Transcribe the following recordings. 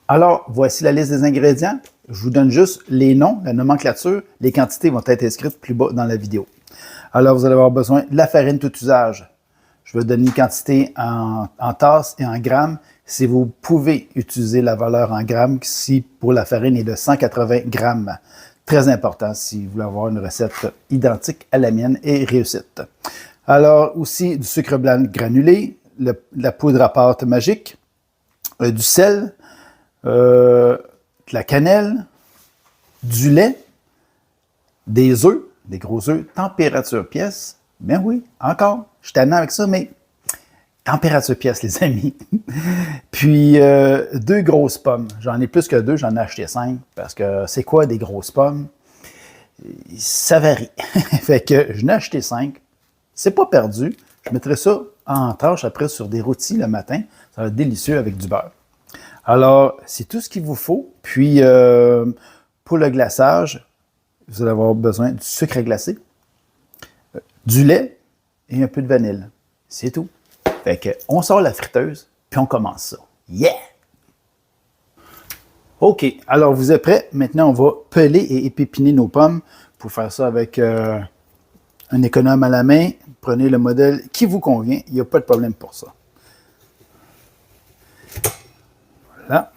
Alors, voici la liste des ingrédients. Je vous donne juste les noms, la nomenclature. Les quantités vont être inscrites plus bas dans la vidéo. Alors, vous allez avoir besoin de la farine tout usage. Je vais donner une quantité en tasses et en grammes. Si vous pouvez utiliser la valeur en grammes, si pour la farine est de 180 grammes. Très important si vous voulez avoir une recette identique à la mienne et réussite. Alors, aussi du sucre blanc granulé, la poudre à pâte magique, du sel, de la cannelle, du lait, des œufs, des gros œufs, température pièce. Ben oui, encore, je suis tannant avec ça, mais température pièce, les amis. Puis, 2 grosses pommes. J'en ai plus que 2, j'en ai acheté 5, parce que c'est quoi des grosses pommes? Ça varie. Fait que je n'ai acheté 5. C'est pas perdu. Je mettrai ça en tâche après sur des rôtis le matin. Ça va être délicieux avec du beurre. Alors, c'est tout ce qu'il vous faut. Puis, pour le glaçage, vous allez avoir besoin du sucre glacé, du lait et un peu de vanille. C'est tout. Fait que, on sort la friteuse, puis on commence ça. Yeah! OK, alors vous êtes prêts? Maintenant, on va peler et épépiner nos pommes. Pour faire ça avec un économe à la main, prenez le modèle qui vous convient. Il n'y a pas de problème pour ça. Voilà.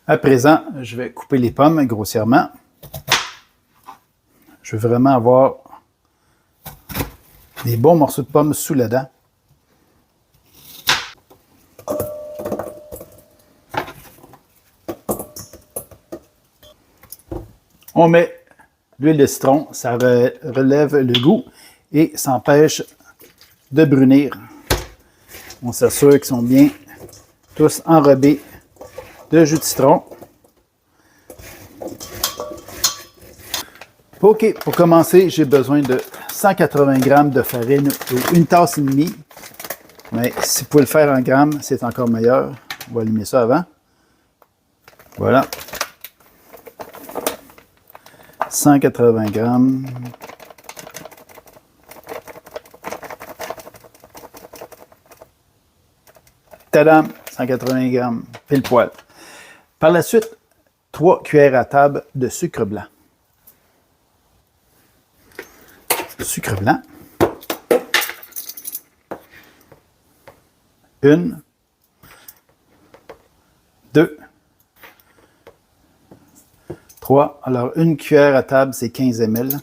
À présent, je vais couper les pommes grossièrement. Je veux vraiment avoir des bons morceaux de pommes sous la dent. On met l'huile de citron, ça relève le goût et ça empêche de brunir. On s'assure qu'ils sont bien tous enrobés de jus de citron. OK, pour commencer, j'ai besoin de 180 g de farine ou une tasse et demie. Mais si vous pouvez le faire en grammes, c'est encore meilleur. On va allumer ça avant. Voilà. 180 g. Tadam! 180 g, pile poil. Par la suite, 3 cuillères à table de sucre blanc. Sucre blanc. 1, 2, 3. Alors, 1 cuillère à table, c'est 15 ml.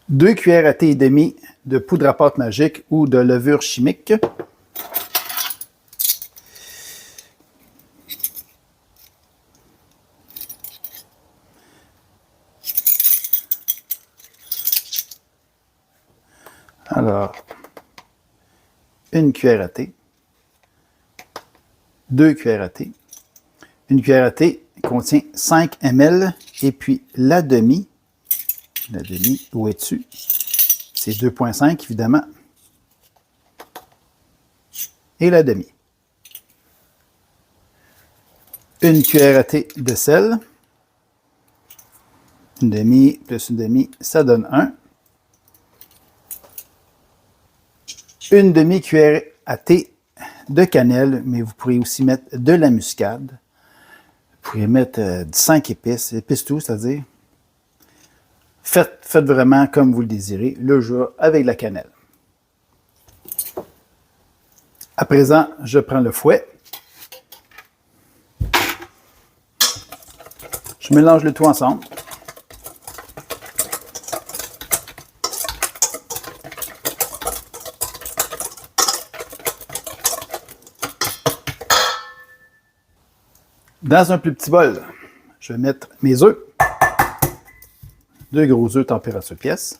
2 cuillères à thé et demi de poudre à pâte magique ou de levure chimique. Alors, 1 cuillère à thé, 2 cuillères à thé. 1 cuillère à thé contient 5 ml et puis la demi, où est dessus, c'est 2,5 évidemment, et la demi. 1 cuillère à thé de sel, une demi plus une demi, ça donne 1. Une demi-cuillère à thé de cannelle, mais vous pourriez aussi mettre de la muscade. Vous pourriez mettre 5 épices, épices tout, c'est-à-dire. Faites vraiment comme vous le désirez, le jus avec la cannelle. À présent, je prends le fouet. Je mélange le tout ensemble. Dans un plus petit bol, je vais mettre mes œufs. 2 gros œufs température pièce.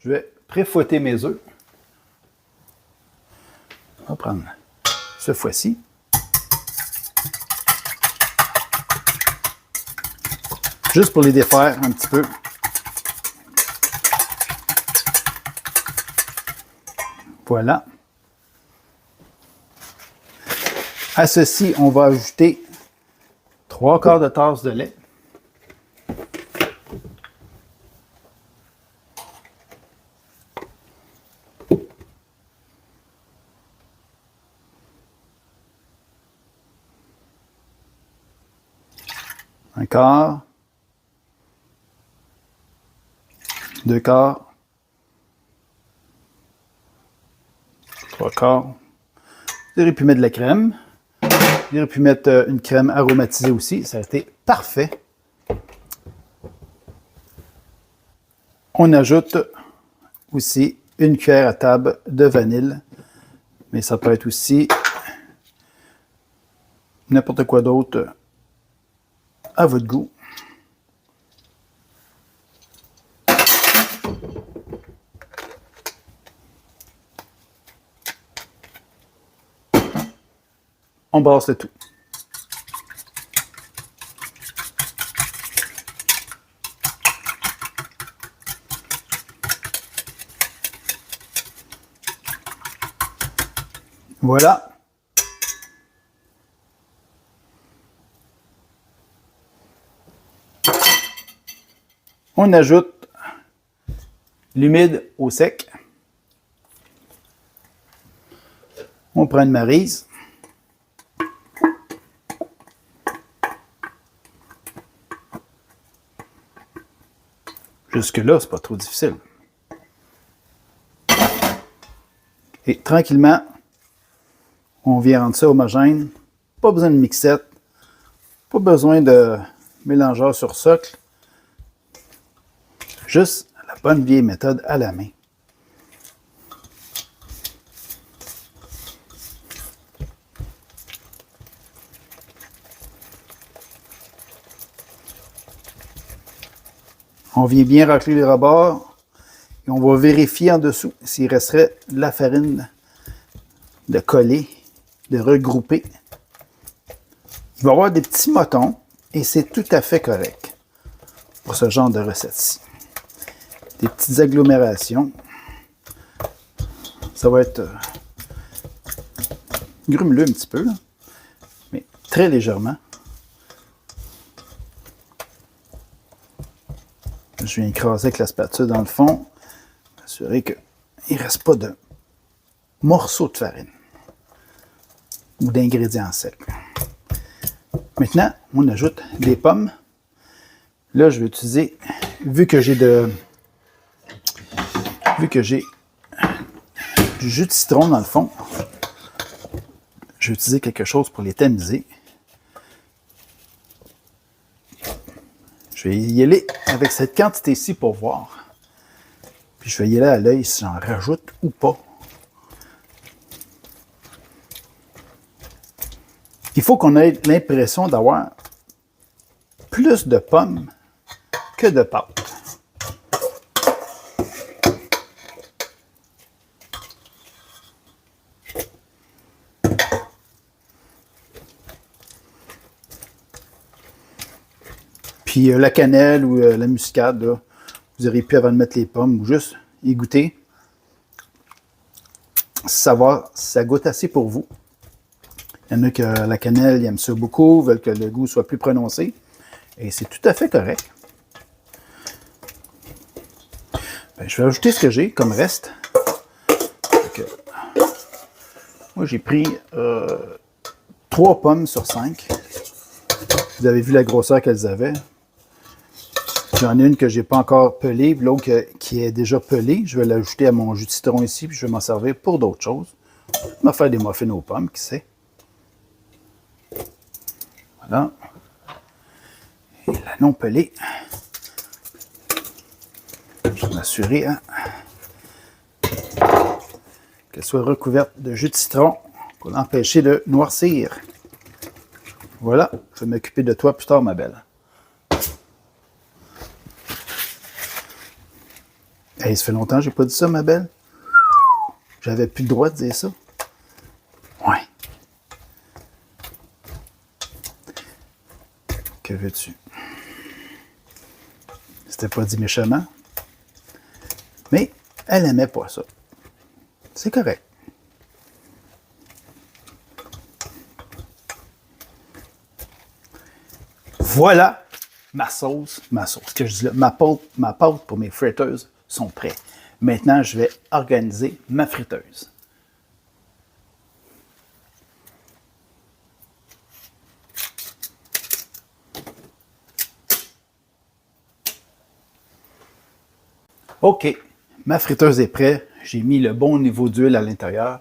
je vais pré-fouetter mes œufs. On va prendre ce fois-ci. Juste pour les défaire un petit peu. Voilà. À ceci, on va ajouter 3/4 de tasse de lait. Un quart. 2/4. 3/4. Vous auriez pu mettre de la crème. Vous auriez pu mettre une crème aromatisée aussi. Ça a été parfait. On ajoute aussi une cuillère à table de vanille. Mais ça peut être aussi n'importe quoi d'autre à votre goût. On brasse le tout. Voilà. On ajoute l'humide au sec. On prend une maryse. Jusque-là, c'est pas trop difficile. Et tranquillement, on vient rendre ça homogène. Pas besoin de mixette. Pas besoin de mélangeur sur socle. Juste la bonne vieille méthode à la main. On vient bien racler les rebords et on va vérifier en dessous s'il resterait de la farine de coller, de regrouper. Il va y avoir des petits motons et c'est tout à fait correct pour ce genre de recette-ci. Des petites agglomérations. Ça va être grumeleux un petit peu, là, mais très légèrement. Je viens écraser avec la spatule dans le fond, assurer qu'il ne reste pas de morceaux de farine ou d'ingrédients secs. Maintenant, on ajoute des pommes. Là, je vais utiliser, vu que j'ai du jus de citron dans le fond, je vais utiliser quelque chose pour les tamiser. Je vais y aller avec cette quantité-ci pour voir. Puis je vais y aller à l'œil si j'en rajoute ou pas. Il faut qu'on ait l'impression d'avoir plus de pommes que de pâte. Puis la cannelle ou la muscade, là, vous auriez pu avant de mettre les pommes ou juste y goûter. Savoir si ça goûte assez pour vous. Il y en a que la cannelle, ils aiment ça beaucoup, veulent que le goût soit plus prononcé. Et c'est tout à fait correct. Ben, je vais ajouter ce que j'ai comme reste. Moi, j'ai pris 3 pommes sur 5. Vous avez vu la grosseur qu'elles avaient. J'en ai une que je n'ai pas encore pelée, l'autre qui est déjà pelée. Je vais l'ajouter à mon jus de citron ici, puis je vais m'en servir pour d'autres choses. Je vais faire des muffins aux pommes, qui sait. Voilà. Et la non pelée. Je vais m'assurer qu'elle soit recouverte de jus de citron pour l'empêcher de noircir. Voilà, je vais m'occuper de toi plus tard, ma belle. Hey, ça fait longtemps que j'ai pas dit ça, ma belle. J'avais plus le droit de dire ça. Ouais. Que veux-tu? C'était pas dit méchamment. Mais elle aimait pas ça. C'est correct. Voilà ma sauce, que je dis là, ma pâte pour mes fritteuses sont prêtes. Maintenant, je vais organiser ma friteuse. OK, ma friteuse est prête. J'ai mis le bon niveau d'huile à l'intérieur.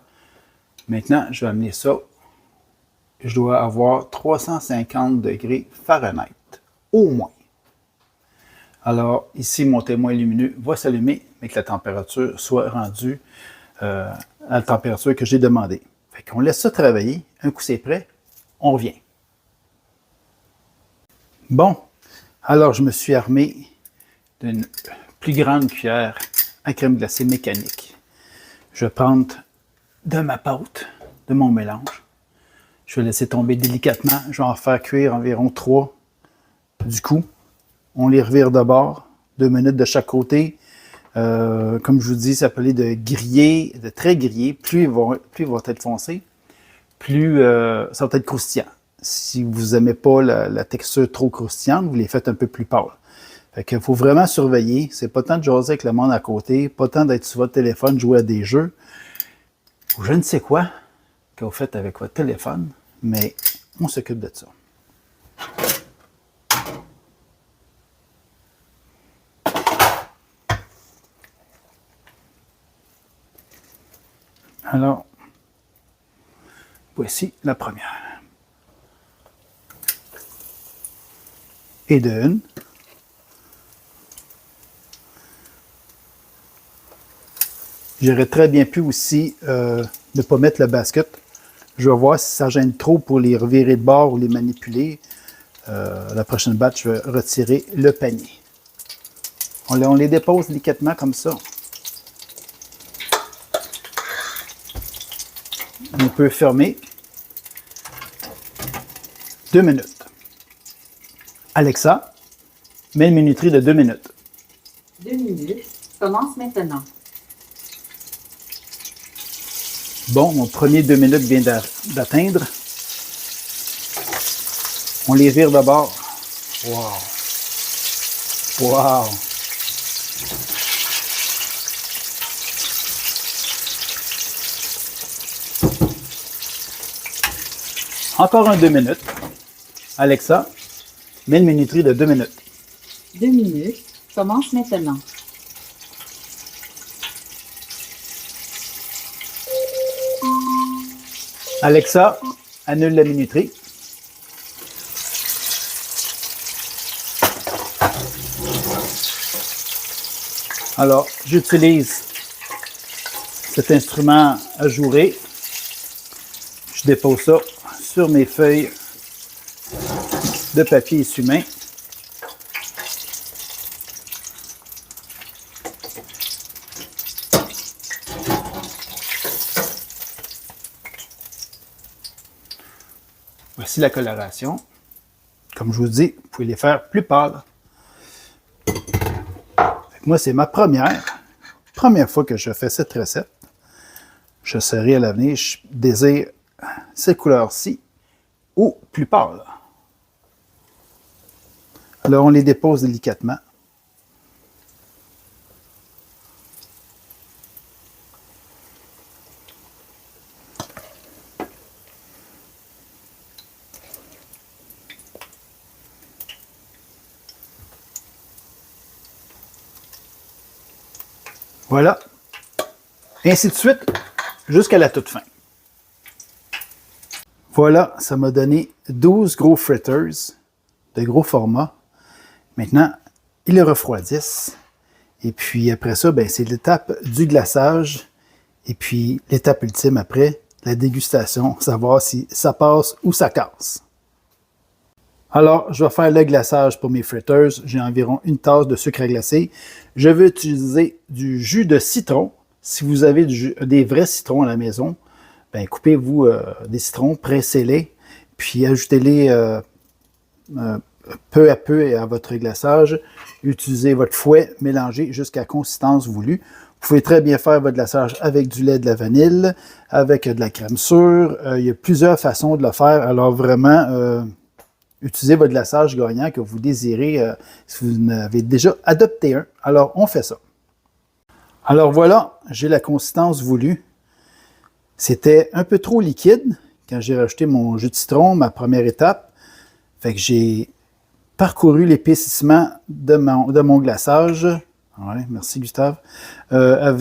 Maintenant, je vais amener ça. Je dois avoir 350 degrés Fahrenheit, au moins. Alors, ici, mon témoin lumineux va s'allumer, mais que la température soit rendue à la température que j'ai demandée. Fait qu'on laisse ça travailler. Un coup c'est prêt, on revient. Bon, alors je me suis armé d'une plus grande cuillère à crème glacée mécanique. Je vais prendre de ma pâte, de mon mélange. Je vais laisser tomber délicatement. Je vais en faire cuire environ 3. Du coup, on les revire de bord, 2 minutes de chaque côté. Comme je vous dis, ça peut aller de grillé, de très grillé. Plus ils vont être foncés, plus ça va être croustillant. Si vous n'aimez pas la texture trop croustillante, vous les faites un peu plus pâles. Fait qu'il faut vraiment surveiller. C'est pas tant de jaser avec le monde à côté, pas tant d'être sur votre téléphone, jouer à des jeux, ou je ne sais quoi que vous faites avec votre téléphone, mais on s'occupe de ça. Alors, voici la première. Et de une. J'aurais très bien pu aussi ne pas mettre le basket. Je vais voir si ça gêne trop pour les revirer de bord ou les manipuler. La prochaine batch, je vais retirer le panier. On les dépose délicatement comme ça. On peut fermer 2 minutes. Alexa, mets une minuterie de 2 minutes. 2 minutes. Commence maintenant. Bon, mon premier 2 minutes vient d'atteindre. On les vire de bord. Wow! Wow! Encore un 2 minutes. Alexa, mets une minuterie de 2 minutes. 2 minutes. Commence maintenant. Alexa, annule la minuterie. Alors, j'utilise cet instrument ajouré. Je dépose ça sur mes feuilles de papier essuie-main. Voici la coloration. Comme je vous dis, vous pouvez les faire plus pâles. Moi, c'est ma première fois que je fais cette recette. Je serai à l'avenir, je désire cette couleur-ci ou plus pâle. Alors, on les dépose délicatement. Voilà. Et ainsi de suite, jusqu'à la toute fin. Voilà, ça m'a donné 12 gros fritters de gros format. Maintenant, ils le refroidissent. Et puis après ça, ben, c'est l'étape du glaçage. Et puis l'étape ultime après, la dégustation, savoir si ça passe ou ça casse. Alors, je vais faire le glaçage pour mes fritters. J'ai environ une tasse de sucre à glacer. Je vais utiliser du jus de citron. Si vous avez des vrais citrons à la maison, ben, coupez-vous des citrons, pressez-les, puis ajoutez-les peu à peu à votre glaçage. Utilisez votre fouet, mélangez jusqu'à la consistance voulue. Vous pouvez très bien faire votre glaçage avec du lait, de la vanille, avec de la crème sûre. Il y a plusieurs façons de le faire. Alors vraiment, utilisez votre glaçage gagnant que vous désirez si vous en avez déjà adopté un. Alors, on fait ça. Alors voilà, j'ai la consistance voulue. C'était un peu trop liquide quand j'ai rajouté mon jus de citron, ma première étape. Fait que j'ai parcouru l'épaississement de mon glaçage. Ouais, merci Gustave. En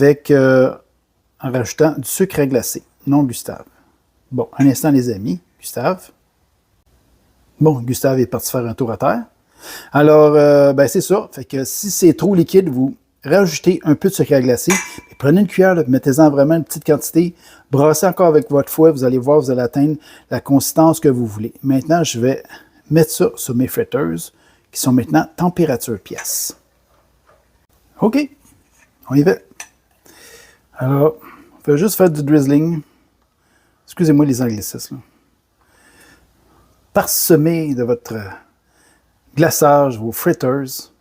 rajoutant du sucre à glacer. Non, Gustave. Bon, un instant les amis. Gustave. Bon, Gustave est parti faire un tour à terre. Alors, ben c'est ça. Fait que si c'est trop liquide, vous rajoutez un peu de sucre à glacer. Prenez une cuillère, mettez-en vraiment une petite quantité. Brassez encore avec votre fouet. Vous allez voir, vous allez atteindre la consistance que vous voulez. Maintenant, je vais mettre ça sur mes fritters qui sont maintenant température pièce. OK, on y va. Alors, on va juste faire du drizzling. Excusez-moi les anglicismes. Parsemez de votre glaçage, vos fritters,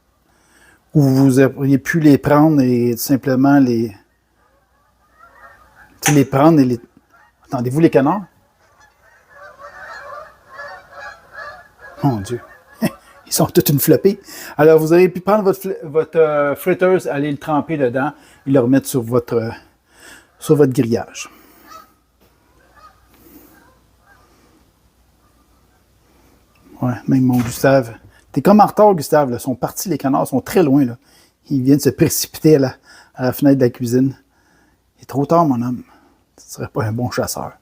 où vous auriez pu les prendre et tout simplement les prendre et les... Attendez-vous les canards? Mon Dieu! Ils sont toute une flopée. Alors, vous auriez pu prendre votre fritters, aller le tremper dedans et le remettre sur votre grillage. Ouais, même mon Gustave. T'es comme en retard, Gustave. Là. Ils sont partis, les canards sont très loin. Là. Ils viennent se précipiter à la fenêtre de la cuisine. Il est trop tard, mon homme. Tu ne serais pas un bon chasseur.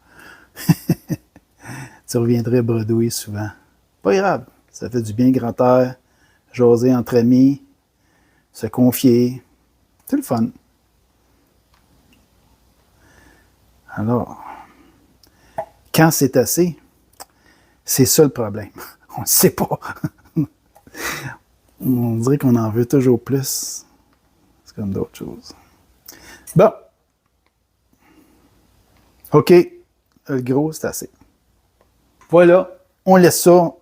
Tu reviendrais bredouiller souvent. Pas grave. Ça fait du bien grand air, jaser entre amis, se confier. C'est le fun. Alors, quand c'est assez, c'est ça le problème. On ne sait pas. On dirait qu'on en veut toujours plus. C'est comme d'autres choses. Bon. OK. Le gros, c'est assez. Voilà. On laisse ça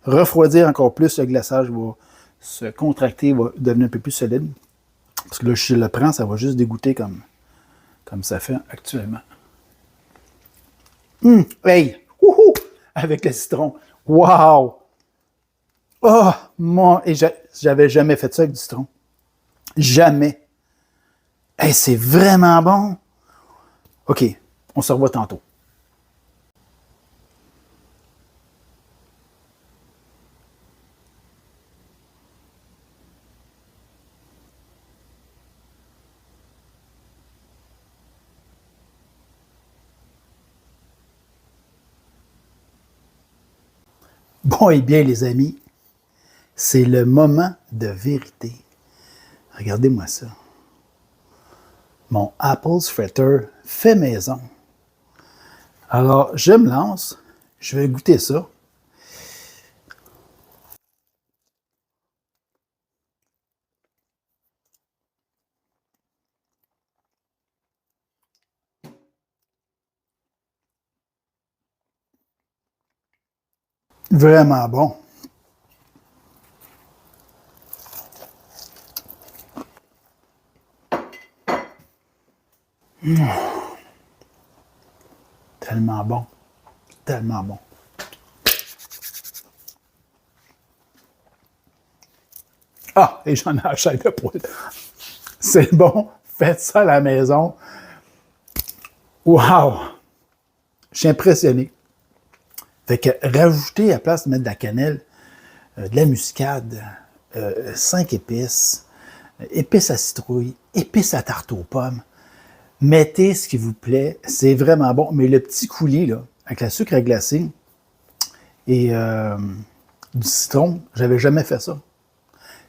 refroidir encore plus. Le glaçage va se contracter, va devenir un peu plus solide. Parce que là, je le prends, ça va juste dégoûter comme ça fait actuellement. Hey! Wouhou! Avec le citron. Wow! Oh! Et j'avais jamais fait ça avec du citron. Jamais. Hey, c'est vraiment bon! OK, on se revoit tantôt. Bon, et bien, les amis, c'est le moment de vérité. Regardez-moi ça. Mon Apple's Fritter fait maison. Alors, je me lance. Je vais goûter ça. Vraiment bon. Tellement bon. Tellement bon. Ah, et j'en ai à la chaîne de poêle. C'est bon. Faites ça à la maison. Wow! Je suis impressionné. Fait que rajouter à la place de mettre de la cannelle, de la muscade, 5 épices, épices à citrouille, épices à tarte aux pommes. Mettez ce qui vous plaît, c'est vraiment bon. Mais le petit coulis, là, avec la sucre à glacer et du citron, j'avais jamais fait ça.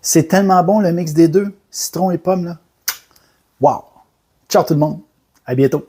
C'est tellement bon le mix des deux, citron et pommes, là. Wow! Ciao tout le monde, à bientôt!